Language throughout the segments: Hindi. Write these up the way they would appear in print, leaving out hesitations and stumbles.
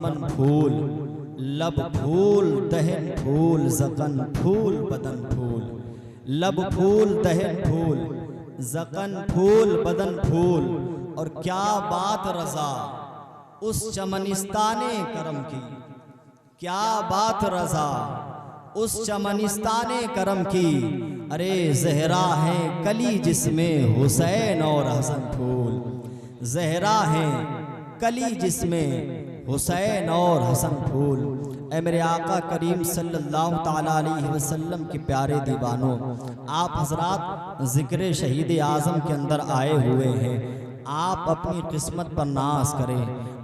मन फूल लब फूल दहन फूल ज़क़न फूल बदन फूल। लब फूल दहन फूल ज़क़न फूल बदन फूल। और क्या बात रज़ा उस चमनिस्ताने करम की, क्या बात रज़ा उस चमनिस्ताने करम की। अरे ज़हरा है कली जिसमें हुसैन और हसन फूल। ज़हरा है कली जिसमें हुसैन और हसन फूल। ऐ मेरे आका करीम सल्लल्लाहु ताला अलैहि वसल्लम के प्यारे दीवानों, आप हजरात ज़िक्र शहीद आज़म के अंदर आए हुए हैं। आप अपनी किस्मत पर नाज करें,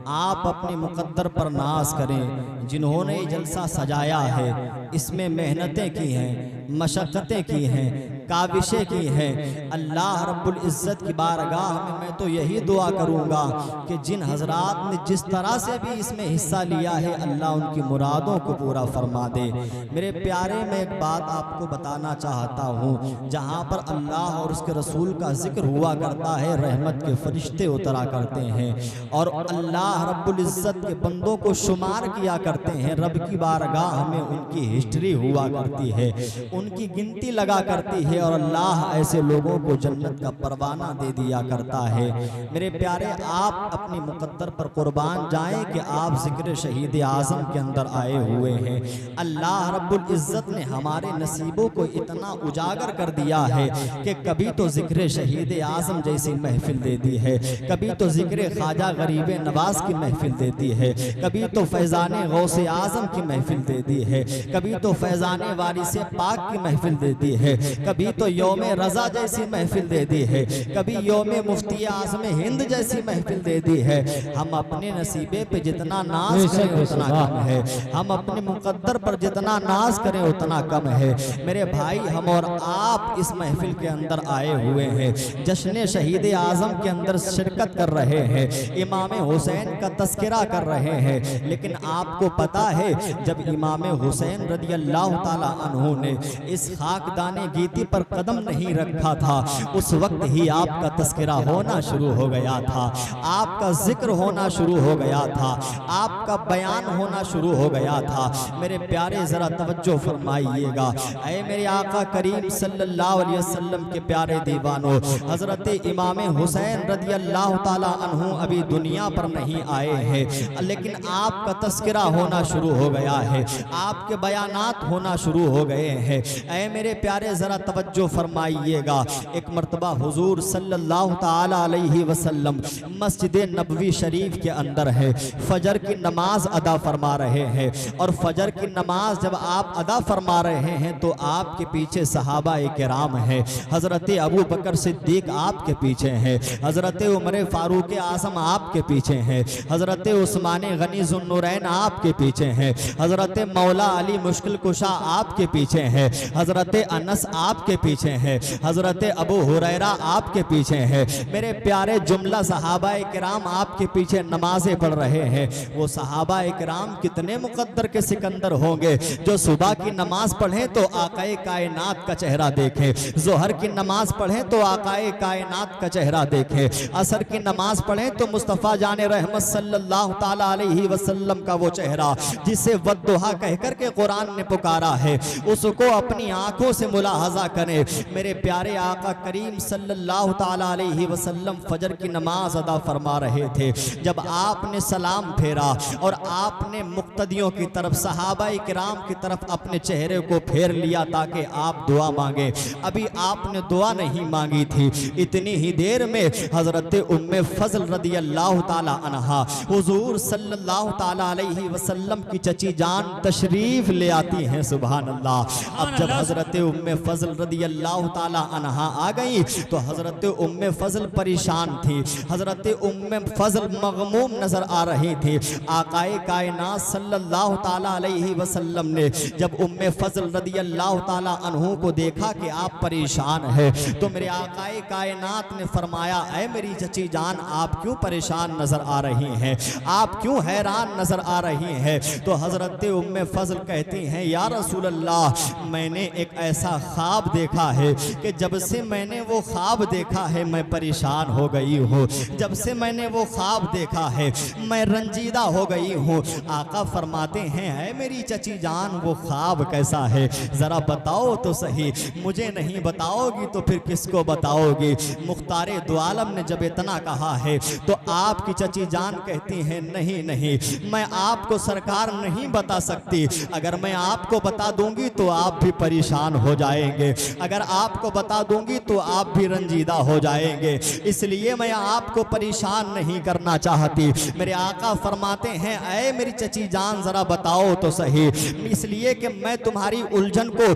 आप अपने मुक़द्दर पर नाज करें। जिन्होंने जलसा सजाया है इसमें मेहनतें की हैं, मशक्क़तें की हैं, काविशें की हैं। अल्लाह रब्बुल इज़्ज़त की बारगाह में मैं तो यही दुआ करूँगा कि जिन हजरात ने जिस तरह से भी इसमें हिस्सा लिया है अल्लाह उनकी मुरादों को पूरा फरमा दे। मेरे प्यारे, मैं एक बात आपको बताना चाहता हूँ, जहाँ पर अल्लाह और उसके रसूल का जिक्र हुआ करता है रहमत के फरिश्ते उतरा करते हैं और अल्लाह रब्बुल इज़्ज़त के बंदों को शुमार किया करते हैं। रब की बारगाह में उनकी हिस्ट्री हुआ करती है, उनकी गिनती लगा करती है और अल्लाह ऐसे लोगों को जन्नत का परवाना दे दिया करता है। मेरे प्यारे, आप अपनी मुक़द्दर पर कुर्बान जाएं कि आप ज़िक्र शहीद आज़म के अंदर आए हुए हैं। अल्लाह रब्बुल इज़्ज़त ने हमारे नसीबों को इतना उजागर कर दिया है कि कभी तो ज़िक्र शहीद आज़म जैसी महफिल दे दी है, कभी तो ज़िक्र ख्वाजा गरीब नवाज की महफिल देती है, कभी तो फैज़ान गौसे आज़म की महफिल दे दी है, कभी तो फैज़ान वारिस पाक की महफिल दे दी है, कभी तो यौम रज़ा जैसी महफिल दे दी है, कभी यौम मुफ्ती आज़म हिंद जैसी महफिल दे दी है। हम अपने नसीबे पे जितना नाज करें उतना कम है, हम अपने मुक़द्दर पर जितना नाज करें उतना कम है। मेरे भाई, हम और आप इस महफिल के अंदर आए हुए हैं, जश्न शहीद आज़म के अंदर शिरकत कर रहे हैं, इमाम हुसैन का तस्करा कर रहे हैं। लेकिन आपको पता है जब इमाम हुसैन रदियल्लाहु ताला अन्हु ने इस खाकदाने गीती पर कदम नहीं रखा था, उस वक्त ही आपका तस्करा होना शुरू हो गया था, आपका जिक्र होना शुरू हो गया था, आपका बयान होना शुरू हो गया था। मेरे प्यारे, जरा तवज्जो फरमाइएगा। ऐ मेरे आका करीम सल्लल्लाहु अलैहि वसल्लम के प्यारे दीवानों, हजरत इमाम हुसैन रदियल्लाहु ताला अन्हु अभी दुनिया पर नहीं आए हैं, लेकिन आपका तस्करा होना शुरू हो गया है, आपके बयानात होना शुरू हो गए हैं। ऐ मेरे प्यारे, जरा तवज्जो फरमाइएगा। एक मर्तबा हुजूर सल्लल्लाहु ताला अलैहि वसल्लम मस्जिद नबवी शरीफ के अंदर है, फजर की नमाज अदा फरमा रहे हैं और फजर की नमाज जब आप अदा फरमा रहे हैं तो आपके पीछे सहाबा किराम हैं। हजरत अबू बकर सिद्दीक आपके पीछे हैं, हजरत उमर फारूक आज़म आपके पीछे हैं, हजरत उस्मान गनी ज़ुन्नुरैन आपके पीछे हैं, हजरत मौला अली मुश्किल कुशा आपके पीछे हैं, हजरत अनस आपके पीछे हैं, हजरत अबू हुरैरा आपके पीछे हैं। मेरे प्यारे, जुमला सहाबाए किराम आपके पीछे नमाजें पढ़ रहे हैं। वो सहाबाए किराम कितने मुकद्दर के सिकंदर होंगे जो सुबह की नमाज पढ़ें तो आकाए कायनात का चेहरा देखें, जोहर की नमाज पढ़ें तो आकाए कायनात का चेहरा देखें, असर की नमाज पढ़ें तो मुस्तफ़ा जाने रहमत सल्लल्लाहु ताला अलैहि वसल्लम का वो चेहरा जिसे वद्दुहा कहकर के कुरान ने पुकारा है, उसको अपनी आंखों से मुलाहजा करें। मेरे प्यारे आका करीम सल्लल्लाहु ताला अलैहि वसल्लम फजर की नमाज अदा फरमा रहे थे। जब आपने सलाम फेरा और आपने मुक्तदियों की तरफ, सहाबाए किराम की तरफ अपने चेहरे को फेर लिया ताकि आप दुआ मांगे, अभी आपने दुआ नहीं मांगी थी, इतनी ही देर में हजरत उम्मे फजल रदियल्लाहु ताला अन्हा हुजूर सल्लल्लाहु ताला अलैहि वसल्लम की चची जान तशरीफ ले आती हैं। सुभान अल्लाह। अब जब हजरत उम्मे फजल रदियल्लाहु ताला अन्हा आ गई तो हजरत उम्मे फजल परेशान थी, हजरत उम्मे फजल मगमूम नजर आ रही थी। आकाए कायनात सल्लल्लाहु ताला अलैहि वसल्लम ने जब उम्मे फजल रदियल्लाहु ताला अन्हु को देखा कि आप परेशान हैं तो मेरे आकाए कायनात ने फरमाया, ऐ मेरी चची जान, आप क्यों परेशान नजर आ रही हैं, आप क्यों हैरान नजर आ रही हैं? तो हजरत उम्मे फजल कहती हैं, या रसूल अल्लाह, मैंने एक ऐसा ख्वाब देखा है कि जब से मैंने वो ख्वाब देखा है मैं परेशान हो गई हूँ, जब से मैंने वो ख्वाब देखा है मैं रंजीदा हो गई हूँ। आका फरमाते हैं, है मेरी चची जान वो ख्वाब कैसा है, ज़रा बताओ तो सही। मुझे नहीं बताओगी तो फिर किसको बताओगी। मुख्तारे दो आलम ने जब इतना कहा है तो आपकी चची जान कहती हैं, नहीं नहीं, मैं आपको सरकार नहीं बता सकती। अगर मैं आपको बता दूंगी तो आप भी परेशान हो जाएंगे, अगर आपको बता दूंगी तो आप भी रंजीदा हो जाएंगे, इसलिए मैं आपको परेशान नहीं करना चाहती। मेरे आका फरमाते हैं, ऐ मेरी चची जान ज़रा बताओ तो सही, इसलिए कि मैं तुम्हारी उलझन को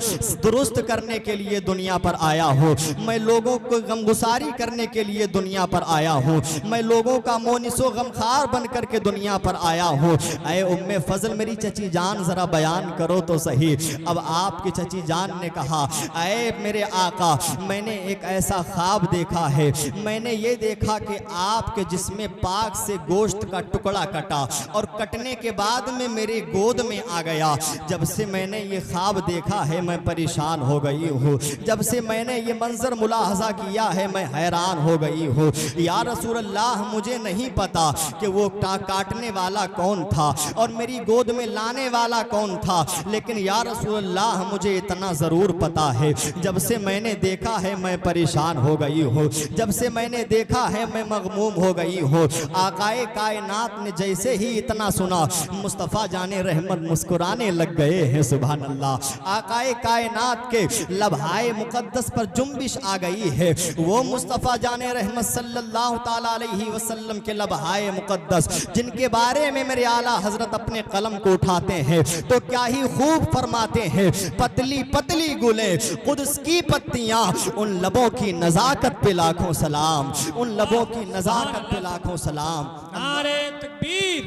दुरुस्त करने के लिए दुनिया पर आया हूँ, मैं लोगों को गमगुसारी करने के लिए दुनिया पर आया हूँ, मैं लोगों का मोनिसो गमखार बन करके दुनिया पर आया हूँ। ऐ उम्मे फजल मेरी चची जान ज़रा बयान करो तो सही। अब आपकी चची जान ने कहा, ऐ मेरे आका, मैंने एक ऐसा ख्वाब देखा है, मैंने ये देखा कि आपके जिस्म पाक से गोश्त का टुकड़ा कटा और कटने के बाद में मेरे गोद में आ गया। जब से मैंने ये ख्वाब देखा है मैं परेशान हो गई हूँ, जब से मैंने ये मंजर मुलाहजा किया है मैं हैरान हो गई हूँ। या रसूल अल्लाह, मुझे नहीं पता कि वो काटने वाला कौन था और मेरी गोद में लाने वाला कौन था, लेकिन या रसूल अल्लाह मुझे इतना ज़रूर पता है, जब से मैंने देखा है मैं परेशान हो गई हूँ, जब से मैंने देखा है मैं मगमूम हो गई हूँ। आकाए कायनात ने जैसे ही इतना सुना, मुस्तफ़ा जाने रहमत मुस्कुराने लग गए हैं। सुभान अल्लाह। आकाए कायनात के लबहाए मुकद्दस पर जुम्बिश आ गई है। वो मुस्तफ़ा जाने रहमत सल्लल्लाहु ताला अलैहि वसल्लम के लबहाए मुकद्दस जिनके बारे में मेरे आला हजरत अपने कलम को उठाते हैं तो क्या ही खूब फरमाते हैं, पतली पतली गुले कुद्स की पत्तियां, उन लबों की नजाकत पे लाखों सलाम, उन लबों की नजाकत पे लाखों सलाम। नारे तकबीर,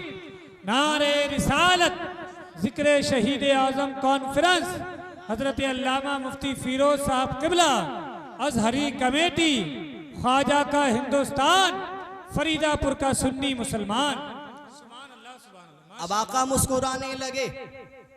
नारे रिसालत, जिक्र शहीद आजम कॉन्फ्रेंस, हजरत अल्लामा मुफ्ती फिरोज साहब किबला, अजहरी कमेटी, ख्वाजा का हिंदुस्तान, फरीदापुर का सुन्नी मुसलमान। अब आका मुस्कुराने लगे।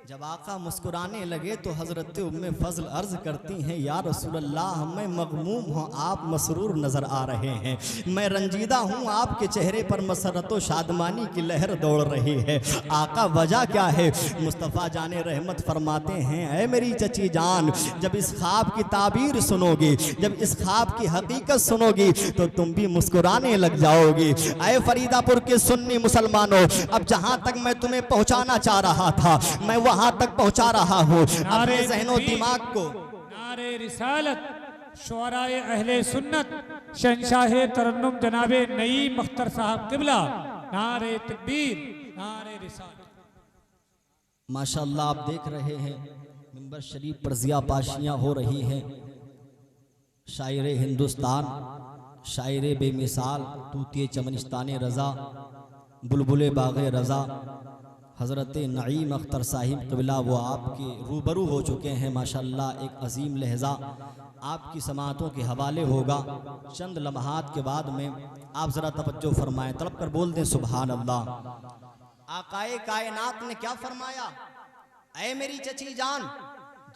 जब आका मुस्कुराने लगे तो हज़रत उम्मे फ़ज़ल अर्ज़ करती हैं, या रसूल अल्लाह, मैं मग़मूम हूँ, आप मसरूर नज़र आ रहे हैं, मैं रंजीदा हूँ, आपके चेहरे पर मसरत व शादमानी की लहर दौड़ रही है। आका वजह क्या है? मुस्तफ़ा जाने रहमत फरमाते हैं, ऐ मेरी चची जान, जब इस ख्वाब की ताबीर सुनोगी, जब इस ख्वाब की हकीकत सुनोगी तो तुम भी मुस्कुराने लग जाओगी। ऐ फरीदापुर के सुन्नी मुसलमानों, अब जहाँ तक मैं तुम्हें पहुँचाना चाह रहा था मैं वहाँ तक पहुंचा रहा हूं। अपने ज़हनो दिमाग को नारे रिसालत, शुअराए अहले सुन्नत, शहंशाह तरन्नुम जनाबे नईम अख्तर साहब किबला, नारे तकबीर, नारे रिसालत। माशाअल्लाह आप देख रहे हैं मिंबर शरीफ पर ज़िया पाशियां हो रही हैं। शायर हिंदुस्तान, शायर बेमिसाल, तूतिए चमनिस्तान रज़ा, बुलबुले बाग़े रज़ा, हज़रत नईम अख्तर साहिब क़िबला वो आपके रूबरू हो चुके हैं। माशाअल्लाह एक अजीम लहजा आपकी समातों के हवाले होगा। चंद लम्हात के बाद में आप ज़रा तवज्जो फरमाएं, तलब कर बोल दें सुभान अल्लाह। आकाए कायनात ने क्या फरमाया? ऐ मेरी चची जान,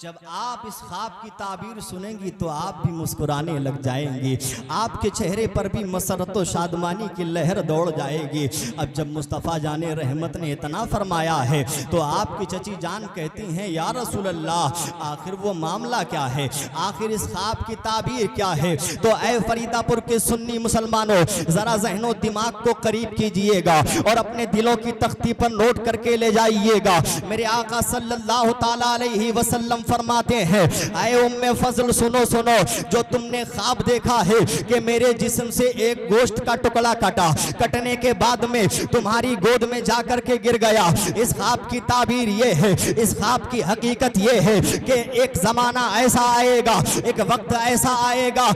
जब आप इस ख्वाब की ताबीर सुनेंगी तो आप भी मुस्कुराने लग जाएंगी, आपके चेहरे पर भी मसरत व शादमानी की लहर दौड़ जाएगी। अब जब मुस्तफ़ा जाने रहमत ने इतना फरमाया है तो आपकी चची जान कहती हैं, या रसूल अल्लाह, आखिर वो मामला क्या है, आखिर इस ख्वाब की ताबीर क्या है? तो ऐ फरीदापुर के सुन्नी मुसलमानों, ज़रा ज़हनो दिमाग को करीब कीजिएगा और अपने दिलों की तख्ती पर नोट करके ले जाइएगा। मेरे आका सल्लल्लाहु ताला अलैहि वसल्लम फरमाते हैं, आए उम्मे फजल सुनो सुनो, जो तुमने ख्वाब देखा है कि मेरे जिस्म से एक गोश्त का टुकड़ा कटा, कटने के बाद में तुम्हारी गोद में जाकर के गिर गया, इस ख्वाब की ताबीर ये है, इस ख्वाब की हकीकत ये है कि एक जमाना ऐसा आएगा, एक वक्त ऐसा आएगा,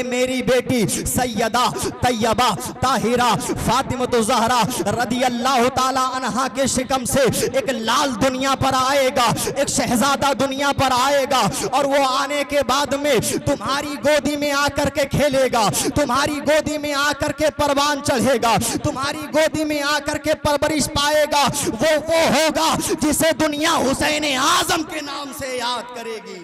मेरी बेटी सैयदा तैयबा ताहिरा फातिमा ज़हरा रदी अल्लाह ताला अन्हा के शिकम से एक लाल दुनिया पर आएगा, एक शहजादा दुनिया पर आएगा और वो आने के बाद में तुम्हारी गोदी में आकर के खेलेगा, तुम्हारी गोदी में आकर के परवान चढ़ेगा, तुम्हारी गोदी में आकर के परवरिश पाएगा। वो होगा जिसे दुनिया हुसैन आजम के नाम से याद करेगी।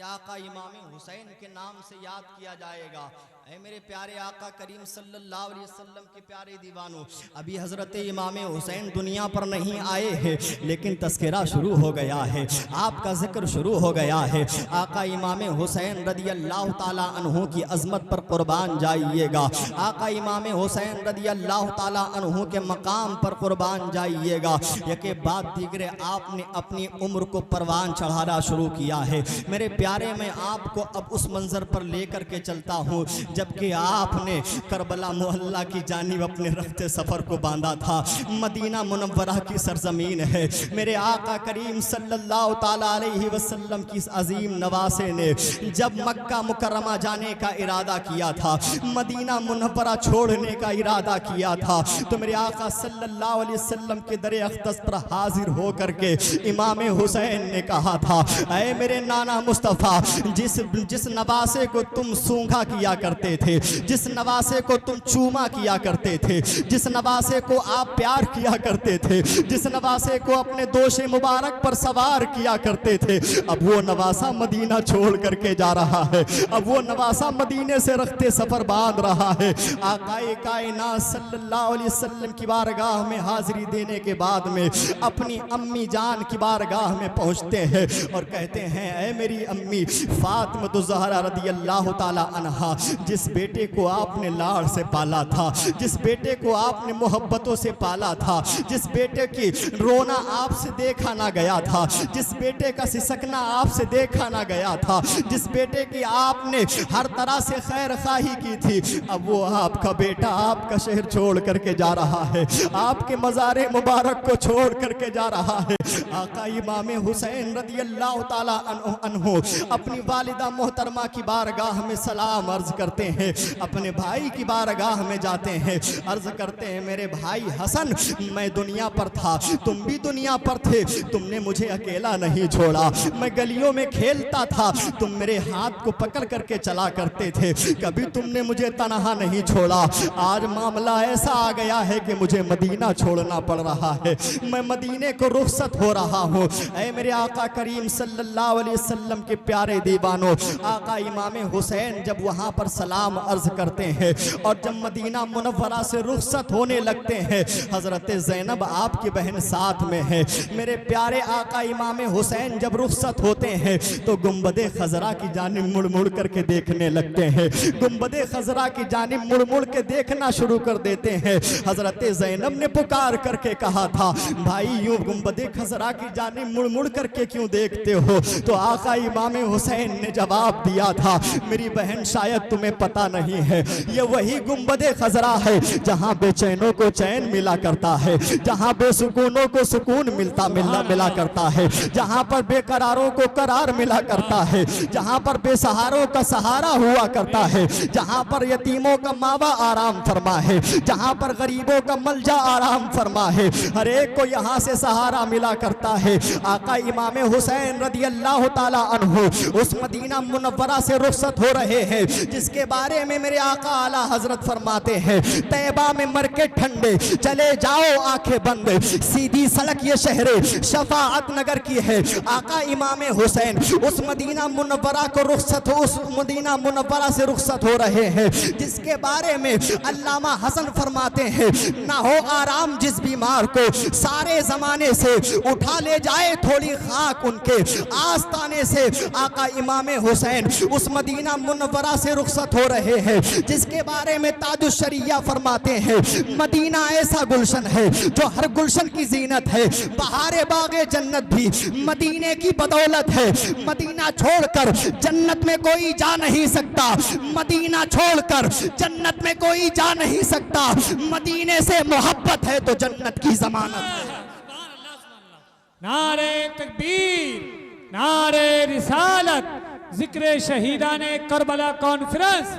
आका इमाम हुसैन के नाम से याद किया जाएगा। ऐ मेरे प्यारे आका करीम सल्लल्लाहु अलैहि वसल्लम के प्यारे दीवानों, अभी हजरत इमाम हुसैन दुनिया पर नहीं आए हैं, लेकिन तस्करा शुरू हो गया है, आपका जिक्र शुरू हो गया है। आका इमाम हुसैन रदी अल्लाह ताला अन्हु की अजमत पर कुर्बान जाइएगा। आका इमाम हुसैन रदी अल्लाह ताला अन्हु के मकाम पर कुर्बान जाइएगा। यके बाद दीगरे आपने अपनी उम्र को परवान चढ़ाना शुरू किया है। मेरे प्यारे, मैं आपको अब उस मंजर पर लेकर के चलता हूँ जबकि आपने करबला मोहल्ला की जानिब अपने रखते सफर को बांधा था। मदीना मुनव्वरा की सरजमीन है। मेरे आका करीम सल्लल्लाहु ताला अलैहि वसल्लम की इस अजीम नवासे ने जब मक्का मुकर्रमा जाने का इरादा किया था, मदीना मुनव्वरा छोड़ने का इरादा किया था, तो मेरे आका सल्लल्लाहु अलैहि वसल्लम के दरे अक़दस पर हाजिर होकर के इमाम हुसैन ने कहा था, ऐ मेरे नाना मुस्तफ़ा, जिस नवासे को तुम सूंघा किया करते थे, जिस नवासे को तुम चूमा किया करते थे, जिस नवासे को आप प्यार किया करते थे, जिस नवासे को अपने दोषे मुबारक पर सवार किया करते थे, अब वो नवासा मदीना छोड़ करके जा रहा है। अब वो नवासा मदीने से रखते सफर बांध रहा है। आकाए कायनात सल्लल्लाहु अलैहि वसल्लम की बारगाह में हाजिरी देने के बाद में अपनी अम्मी जान की बारगाह में पहुंचते हैं और कहते हैं, ऐ मेरी अम्मी फातिमा ज़हरा रदी अल्लाह ताला अन्हा, जिस बेटे को आपने लाड़ से पाला था, जिस बेटे को आपने मोहब्बतों से पाला था, जिस बेटे की रोना आपसे देखा ना गया था, जिस बेटे का सिसकना आपसे देखा ना गया था, जिस बेटे की आपने हर तरह से खैर खाही की थी, अब वो आपका बेटा आपका शहर छोड़ करके जा रहा है, आपके मज़ारे मुबारक को छोड़ करके जा रहा है। आका इमाम हुसैन रदी अल्लाह ताला अन्हु अपनी वालिदा मोहतरमा की बारगाह में सलाम अर्ज करते हैं, अपने भाई की बारगाह में जाते हैं, अर्ज करते हैं, मेरे भाई हसन, मैं दुनिया पर था, तुम भी दुनिया पर थे, तुमने मुझे अकेला नहीं छोड़ा, मैं गलियों में खेलता था, तुम मेरे हाथ को पकड़ करके चला करते थे, कभी तुमने मुझे तनहा नहीं छोड़ा। आज मामला ऐसा आ गया है कि मुझे मदीना छोड़ना पड़ रहा है, मैं मदीने को रुखसत हो रहा हूँ। ऐ मेरे आका करीम सल्लल्लाहु अलैहि वसल्लम के प्यारे दीवानों, आका इमाम हुसैन जब वहाँ पर सलाम अर्ज करते हैं और जब मदीना मुनव्वरा से रुखसत होने लगते हैं, हजरत ज़ैनब आपकी बहन साथ में है। मेरे प्यारे आका इमाम हुसैन जब रुखसत होते हैं तो गुंबदे खजरा की जानिब मुड़ मुड़ करके देखने लगते हैं, गुंबदे खजरा की जानिब मुड़ मुड़ के देखना शुरू कर देते हैं। हजरत ज़ैनब ने पुकार करके कहा था, भाई यूं गुंबदे खजरा की जानिब मुड़ मुड़ करके क्यों देखते हो? तो आका इमाम हुसैन ने जवाब दिया था, मेरी बहन शायद तुम्हें पता नहीं है, ये वही गुंबदे खजरा है जहाँ बेचैनों को चैन मिला करता है, जहाँ बेसुकूनों को सुकून मिला करता है, जहाँ पर बेकरारों को करार मिला करता है, जहाँ पर बेसहारों का सहारा हुआ करता है, जहाँ पर यतीमों का मावा आराम फरमा है, जहाँ पर गरीबों का मलजा आराम फरमा है, हर एक को यहाँ से सहारा मिला करता है। आका इमाम हुसैन रदी अल्लाह ताला अन्हु उस मदीना मुनव्वरा से रुखसत हो रहे हैं जिसके बारे में मेरे आका आला हजरत फरमाते हैं, तैबा में मर के ठंडे चले जाओ आंखें बंद, सीधी सड़क ये शहरे शफाअत नगर की है। आका इमाम हुसैन उस मदीना मुनव्वरा को उस मदीना मुनव्वरा से रुखसत हो रहे हैं जिसके बारे में अल्लामा हसन फरमाते हैं, ना हो आराम जिस बीमार को सारे जमाने से उठा ले जाए थोड़ी खाक उनके आस्ताने से। आका इमाम हुसैन उस मदीना मुनव्वरा से रुखसत हो रहे हैं जिसके बारे में ताजुश शरिया फरमाते हैं, मदीना ऐसा गुलशन है जो हर गुलशन की जीनत है, बहारे बागे जन्नत भी मदीने की बदौलत है। मदीना छोड़कर जन्नत में कोई जा नहीं सकता, मदीना छोड़कर जन्नत में कोई जा नहीं सकता, मदीने से मोहब्बत है तो जन्नत की जमानत है। नारे तकबीर, नारे रिसालत, जिक्र शहीदाने करबला कॉन्फ्रेंस,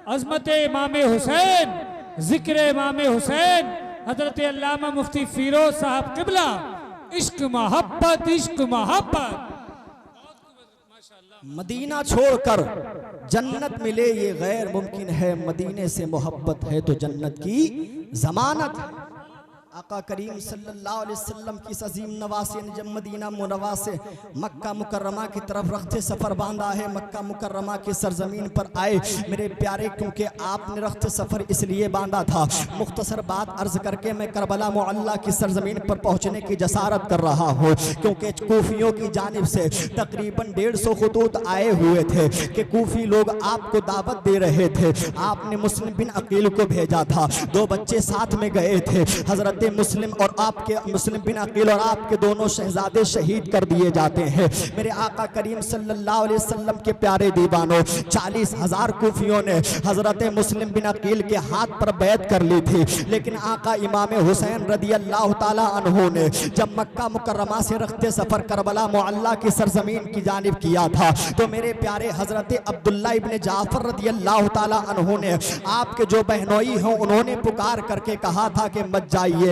अजमत इमाम हुसैन, जिक्र इमाम हुसैन, हजरत अल्लामा मुफ्ती फिरोज साहब किबला, इश्क मोहब्बत, इश्क मोहब्बत। मदीना छोड़कर जन्नत मिले ये गैर मुमकिन है, मदीने से मोहब्बत है तो जन्नत की जमानत है। आका करीम सल्लल्लाहु अलैहि वसल्लम की अजीम नवासे ने जब मदीना मुनव्वरा से मक्का मुकर्रमा की तरफ रख्ते सफ़र बांधा है, मक्का मुकर्रमा की सरजमीन पर आए मेरे प्यारे, क्योंकि आपने रख्ते सफ़र इसलिए बांधा था। मुख्तसर बात अर्ज करके मैं करबला मुअल्ला की सरजमीन पर पहुँचने की जसारत कर रहा हूँ, क्योंकि कूफियों की जानिब से तकरीबन 150 खुतूत आए हुए थे कि कूफी लोग आपको दावत दे रहे थे। आपने मुस्लिम बिन अकील को भेजा था, 2 बच्चे साथ में गए थे। हजरत मुस्लिम और आपके मुस्लिम बिन अकील और आपके दोनों शहजादे शहीद कर दिए जाते हैं। मेरे आका करीम सल्लल्लाहु अलैहि वसल्लम के प्यारे दीवानों, 40,000 कूफियों ने हजरत मुस्लिम बिन अकील के हाथ पर बैत कर ली थी, लेकिन आका इमाम हुसैन रदी अल्लाह ताला अन्हु ने जब मक्का मुकर्रमा से रखते सफर करबला मुअल्ला की सरजमीन की जानिब किया था, तो मेरे प्यारे हजरत अब्दुल्ला इब्ने जाफर रदी अल्लाह ताला अन्हु ने आपके जो बहनोई हों उन्होंने पुकार करके कहा था कि मत जाइएगा,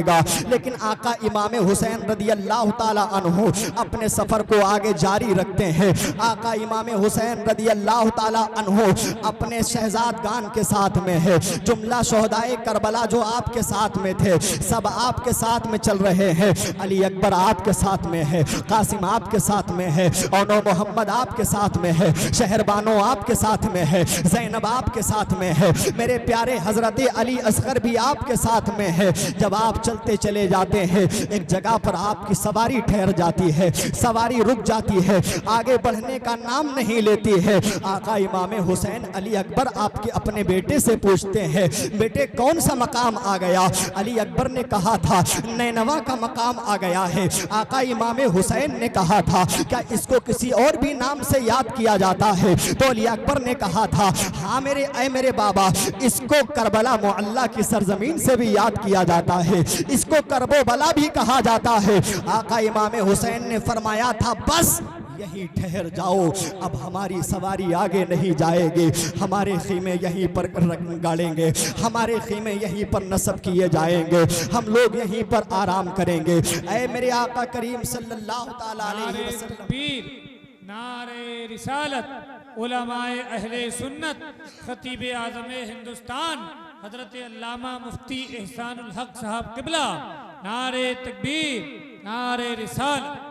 लेकिन आका इमाम हुसैन रदी अल्लाह ताला अन्हु अपने सफर को आगे जारी रखते हैं। आका इमाम हुसैन रदी अल्लाह ताला अन्हु अपने शहजादगान के साथ में है, जुमला शोहदाए करबला जो आपके साथ में थे सब आपके साथ में चल रहे हैं। अली अकबर आपके साथ में है, कासिम आपके साथ में है, औनो मोहम्मद आपके साथ में है, शहरबानो आपके साथ में है, जैनब आपके साथ में है, मेरे प्यारे हजरत अली असगर भी आपके साथ में है। जब आप चलते चले जाते हैं, एक जगह पर आपकी सवारी ठहर जाती है, सवारी रुक जाती है, आगे बढ़ने का नाम नहीं लेती है। आका इमाम हुसैन अली अकबर आपके अपने बेटे से पूछते हैं, बेटे कौन सा मकाम आ गया? अली अकबर ने कहा था नैनवा का मकाम आ गया है। आका इमाम हुसैन ने कहा था क्या इसको किसी और भी नाम से याद किया जाता है? तो अली अकबर ने कहा था हाँ मेरे बाबा, इसको करबला मुअल्ला की सरजमीन से भी याद किया जाता है, इसको करबो बला भी कहा जाता है। आका इमाम हुसैन ने फरमाया था बस यहीं ठहर जाओ, अब हमारी सवारी आगे नहीं जाएगी, हमारे खीमे यहीं पर गाड़ेंगे, हमारे खीमे यहीं पर नस्ब किए जाएंगे, हम लोग यहीं पर आराम करेंगे। ऐ मेरे आका करीम सल्लल्लाहु ताला अलैहि वसल्लम, नारे रिसालत, उलमाए अहले सुन्नत, खतीब आज़म हिंदुस्तान हजरत अल्लामा मुफ्ती एहसानुल हक साहब किबला, नारे तकबीर, नारे रिसालत।